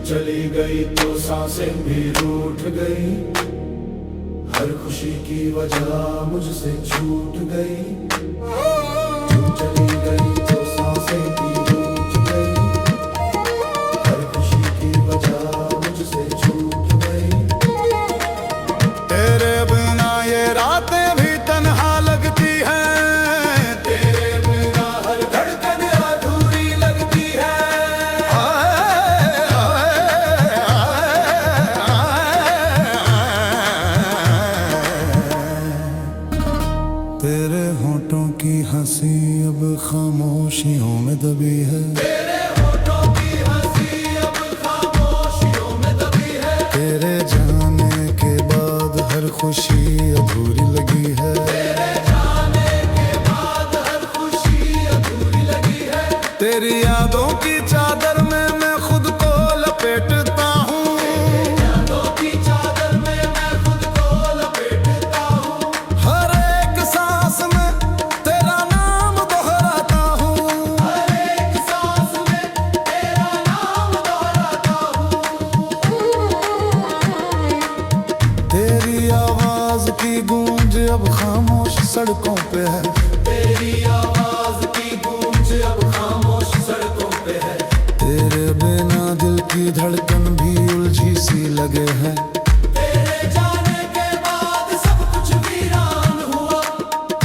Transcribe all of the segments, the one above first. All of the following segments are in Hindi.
चली गई तो सांसें भी रूठ गई, हर खुशी की वजह मुझसे छूट गई। तू चली गई तो सांसें भी रूठ गई, हर खुशी की वजह मुझसे छूट गई। तेरे बिना ये रातें भी तन्हा लगती हैं, तेरे बिना हर धड़कन अधूरी लगती है। तेरे होठों की हंसी अब खामोशियों में दबी है, तेरे होठों की हंसी अब खामोशियों में दबी है। तेरे जाने के बाद हर खुशी अधूरी लगी है, तेरे जाने के बाद हर खुशी अधूरी लगी है। तेरी यादों की चादर में मैं खुद को लपेटता हूँ, यादों की चादर में मैं खुद को लपेटता हूँ। हर एक सांस में तेरा नाम दोहराता हूँ, हर एक सांस में तेरा नाम दोहराता हूँ। तेरी आवाज की गूंज अब खामोश सड़कों पे है, तेरी आवाज की गूंज अब खामोश सड़कों पे है। तेरे बिना दिल की धड़कन भी उलझी सी लगे है, तेरे जाने के बाद सब कुछ वीरान हुआ।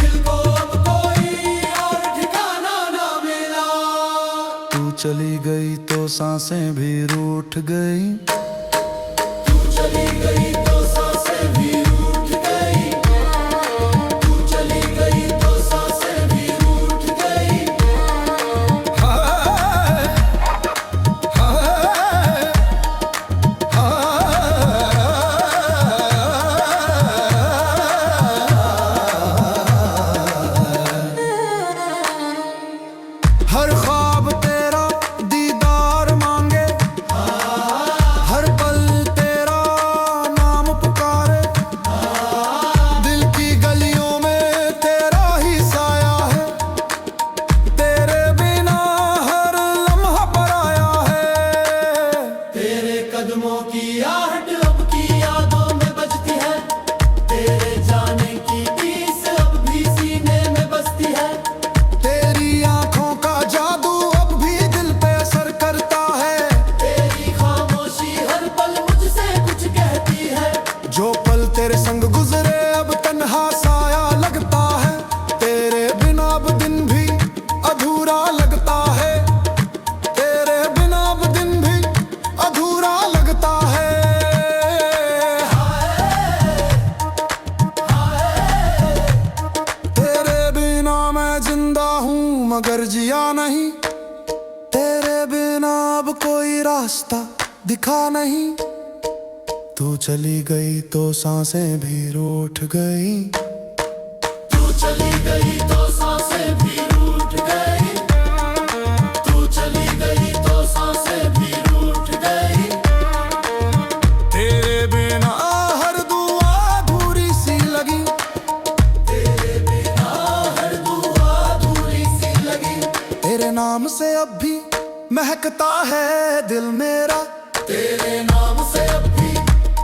दिल को अब कोई और ठिकाना ना मिला। तू चली गई तो सांसें भी रूठ गई, तू चली गई तो सांसें भी रूठ गई, तू चली गई तो सांसें भी रूठ गई। हाय हाय हर ख्वाब तेरा दीदार मांगे, हर पल तेरा नाम पुकारे। दिल की गलियों में तेरा ही साया है, तेरे बिना हर लम्हा पराया है। तेरे कदमों की आहट अब की यादों में बजती है, तेरे जाने की टीस अब भी सीने में बसती है। तेरी आंखों का जादू अब भी दिल पे असर करता है, तेरी खामोशी हर पल मुझसे कुछ कहती है। जो पल तेरे संग गुजरे अब तन्हा साया लगता है, तेरे बिना अब दिन भी अधूरा लगता है, तेरे बिना अब दिन भी अधूरा लगता है। तेरे बिना मैं जिंदा हूँ मगर जिया नहीं, तेरे बिना अब कोई रास्ता दिखा नहीं। तू चली गई तो सांसें भी रूठ गई, तू चली गई तो सांसें भी रूठ गई, तू चली गई तो सांसें भी रूठ गई। तेरे बिना हर दुआ अधूरी सी लगी, तेरे बिना हर दुआ अधूरी सी लगी। तेरे नाम से अब भी महकता है दिल मेरा, तेरे नाम से अब भी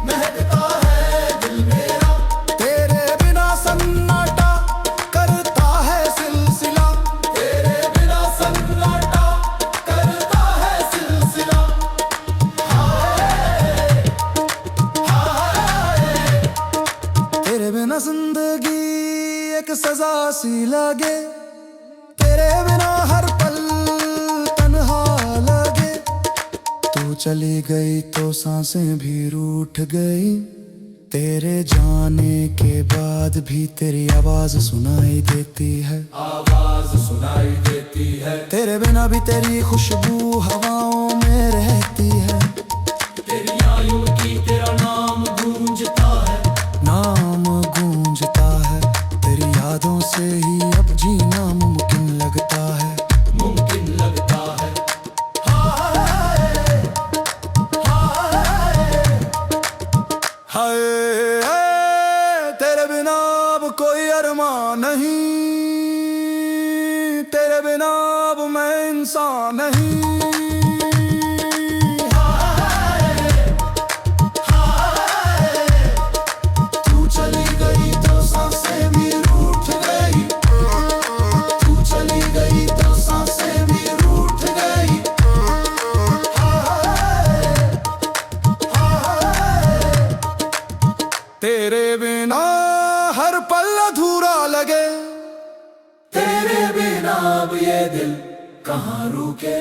महकता है दिल मेरा। तेरे बिना सन्नाटा करता है सिलसिला, तेरे बिना सन्नाटा करता है सिलसिला। हाय हाय तेरे बिना जिंदगी एक सजा सी लगे, तेरे बिना हर पल तन्हा लगे। तू चली गई तो सांसें भी रूठ गई, तेरे जाने के बाद भी तेरी आवाज सुनाई देती है, आवाज सुनाई देती है। तेरे बिना भी तेरी खुशबू हवाओं में रहती है, तेरी आयु की तेरा नाम गूंजता है, नाम गूंजता है। तेरी यादों से ही अब जीना मुमकिन लगता है, मुमकिन लगता है। हाय तेरे बिना अब कोई अरमान नहीं, तेरे बिना अब मैं इंसान नहीं। तू चली गई तो सांसें भी रूठ गई, तू चली गई तो सांसें भी रूठ गई। तेरे बिना हर पल अधूरा लगे, तेरे बिना अब ये दिल कहाँ रुके।